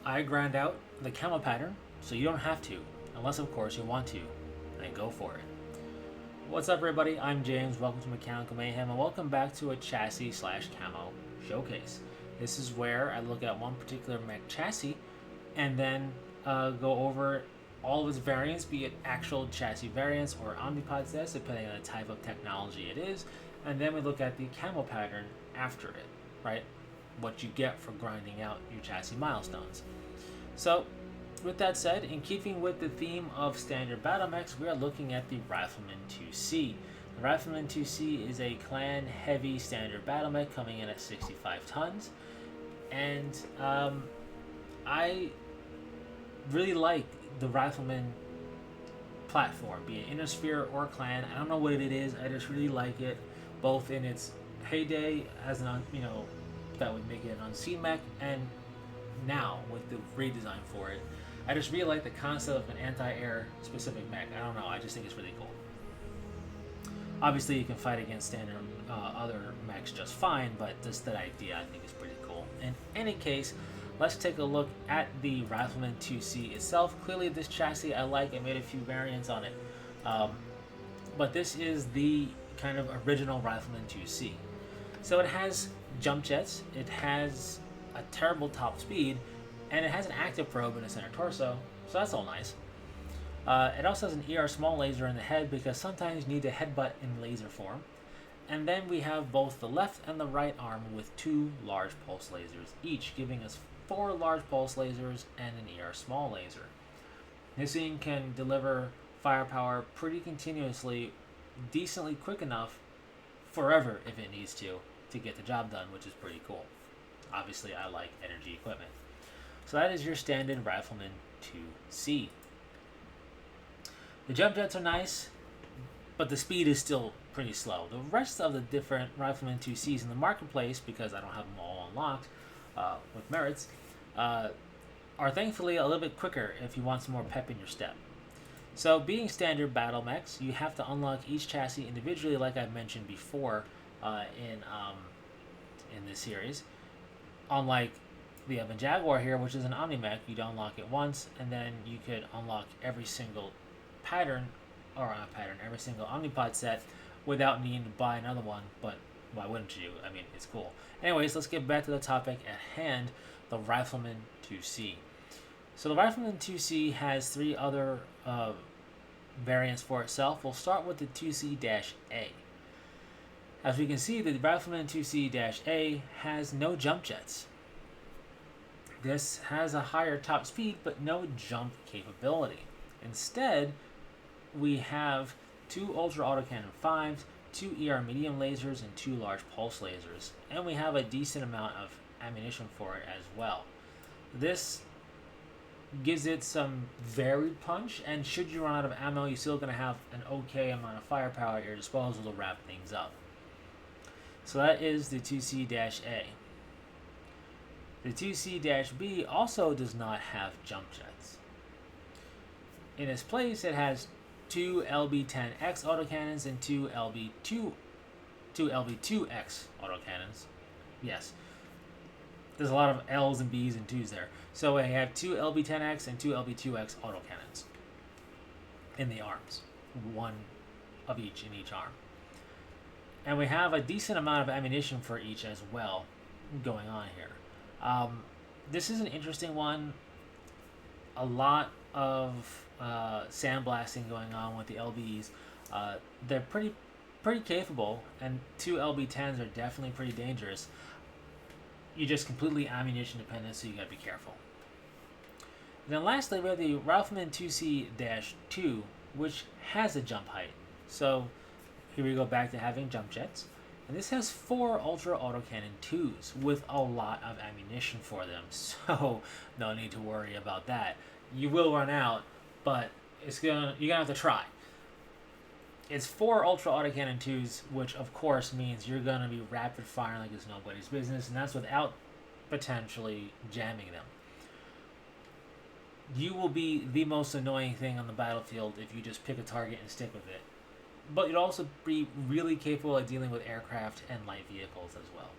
I grind out the camo pattern, so you don't have to, unless of course you want to, and go for it. What's up, everybody? I'm James. Welcome to Mechanical Mayhem, and welcome back to a chassis slash camo showcase. This is where I look at one particular mech chassis and then go over all of its variants, be it actual chassis variants or omnipod sets, depending on the type of technology it is, and then we look at the camo pattern after it, right? What you get for grinding out your chassis milestones. So, with that said, in keeping with the theme of standard battle mechs, we are looking at the Rifleman 2C. The Rifleman 2C is a clan heavy standard battle mech coming in at 65 tons, and I really like the Rifleman platform, be it Innosphere or Clan. I don't know what it is. I just really like it, both in its heyday as an that would make it an unseen mech, and now with the redesign for it. I just really like the concept of an anti-air specific mech. I don't know. I just think it's really cool. Obviously, you can fight against standard other mechs just fine, but just that idea I think is pretty cool. In any case, let's take a look at the Rifleman 2C itself. Clearly, this chassis I like. I made a few variants on it. But this is the kind of original Rifleman 2C. So it has jump jets, it has a terrible top speed, and it has an active probe in the center torso, so that's all nice. It also has an ER small laser in the head because sometimes you need to headbutt in laser form. And then we have both the left and the right arm with 2 large pulse lasers, each giving us 4 large pulse lasers and an ER small laser. This thing can deliver firepower pretty continuously, decently quick enough, forever if it needs to get the job done, which is pretty cool. Obviously, I like energy equipment. So that is your standard Rifleman 2C. The jump jets are nice, but the speed is still pretty slow. The rest of the different Rifleman 2Cs in the marketplace, because I don't have them all unlocked with merits, are thankfully a little bit quicker if you want some more pep in your step. So being standard battle mechs, you have to unlock each chassis individually, like I've mentioned before in this series. Unlike the Evan Jaguar here, which is an Omni-Mech, you'd unlock it once, and then you could unlock every single pattern, or not pattern, every single Omnipod set without needing to buy another one, but why wouldn't you? I mean, it's cool. Anyways, let's get back to the topic at hand, the Rifleman 2C. So the Rifleman 2C has 3 other variants for itself. We'll start with the 2C-A. As we can see, the Rifleman 2C-A has no jump jets. This has a higher top speed, but no jump capability. Instead, we have 2 Ultra Autocannon 5s, 2 ER medium lasers, and 2 large pulse lasers. And we have a decent amount of ammunition for it as well. This gives it some varied punch, and should you run out of ammo, you're still going to have an okay amount of firepower at your disposal to wrap things up. So that is the 2C-A. The 2C-B also does not have jump jets. In its place, it has 2 LB-10X autocannons and 2 LB-2X autocannons. Yes, there's a lot of L's and B's and 2's there. So I have 2 LB-10X and 2 LB-2X autocannons in the arms, 1 of each in each arm. And we have a decent amount of ammunition for each as well going on here. This is an interesting one. A lot of sandblasting going on with the LBs. They're pretty capable, and 2 LB-10s are definitely pretty dangerous. You're just completely ammunition dependent, so you gotta be careful. And then lastly, we have the Rifleman 2C-2, which has a jump height. So here we go back to having jump jets. And this has 4 Ultra Autocannon 2s with a lot of ammunition for them. So no need to worry about that. You will run out, but you're gonna have to try. It's 4 Ultra Autocannon 2s, which of course means you're gonna be rapid firing like it's nobody's business, and that's without potentially jamming them. You will be the most annoying thing on the battlefield if you just pick a target and stick with it. But you'd also be really capable of dealing with aircraft and light vehicles as well.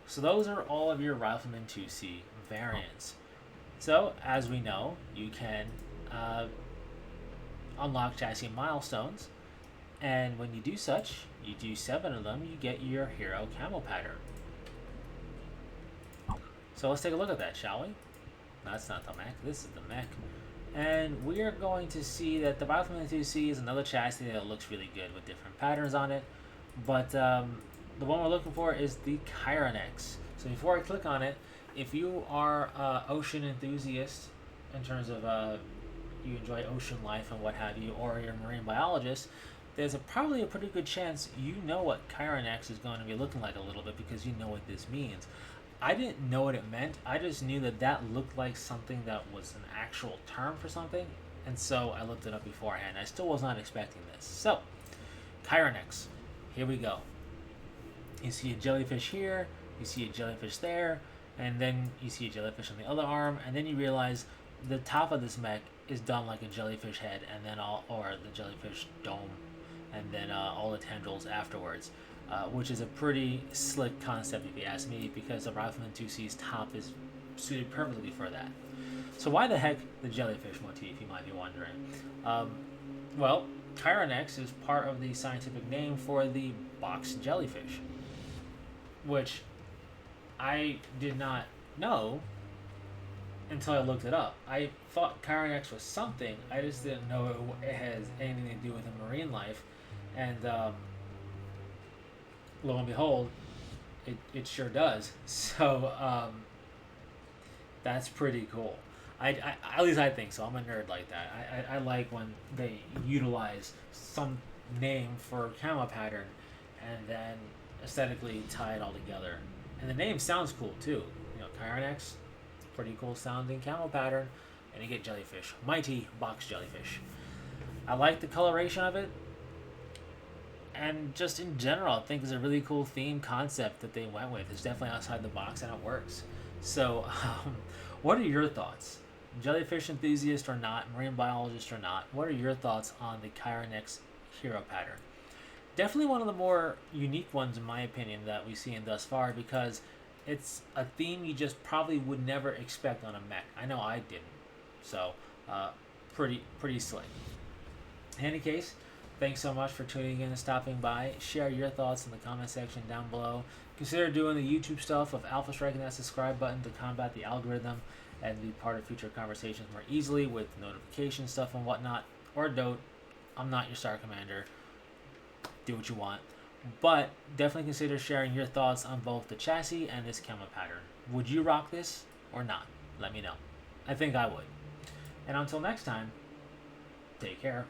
So those are all of your Rifleman 2C variants. So as we know, you can unlock chassis milestones, and when you do such, you do 7 of them, you get your Hero Camo pattern. So let's take a look at that, shall we? No, that's not the mech, this is the mech. And we are going to see that the Rifleman 2C is another chassis that looks really good with different patterns on it. But the one we're looking for is the Chiron-X. So before I click on it, if you are an ocean enthusiast, in terms of you enjoy ocean life and what have you, or you're a marine biologist, there's probably a pretty good chance you know what Chiron-X is going to be looking like a little bit, because you know what this means. I didn't know what it meant. I just knew that that looked like something that was an actual term for something, and so I looked it up beforehand. I still was not expecting this. So, Chiron-X, here we go. You see a jellyfish here, you see a jellyfish there, and then you see a jellyfish on the other arm, and then you realize the top of this mech is done like a jellyfish head, and then or the jellyfish dome, and then all the tendrils afterwards. Which is a pretty slick concept if you ask me, because the Rifleman 2C's top is suited perfectly for that. So why the heck the jellyfish motif, you might be wondering? Well, Chiron-X is part of the scientific name for the box jellyfish, which I did not know until I looked it up. I thought Chiron-X was something, I just didn't know it has anything to do with a marine life, and lo and behold, it sure does. So that's pretty cool. I at least I think so. I'm a nerd like that. I like when they utilize some name for camo pattern and then aesthetically tie it all together. And the name sounds cool too. You know, Chiron-X, pretty cool sounding camo pattern, and you get jellyfish, mighty box jellyfish. I like the coloration of it. And just in general, I think it's a really cool theme concept that they went with. It's definitely outside the box, and it works. So, what are your thoughts? Jellyfish enthusiast or not, marine biologist or not, what are your thoughts on the Chiron-X hero pattern? Definitely one of the more unique ones, in my opinion, that we've seen thus far, because it's a theme you just probably would never expect on a mech. I know I didn't. So, pretty slick. In any case, thanks so much for tuning in and stopping by. Share your thoughts in the comment section down below. Consider doing the YouTube stuff of alpha striking that subscribe button to combat the algorithm and be part of future conversations more easily with notification stuff and whatnot. Or don't. I'm not your star commander. Do what you want. But definitely consider sharing your thoughts on both the chassis and this camo pattern. Would you rock this or not? Let me know. I think I would. And until next time, take care.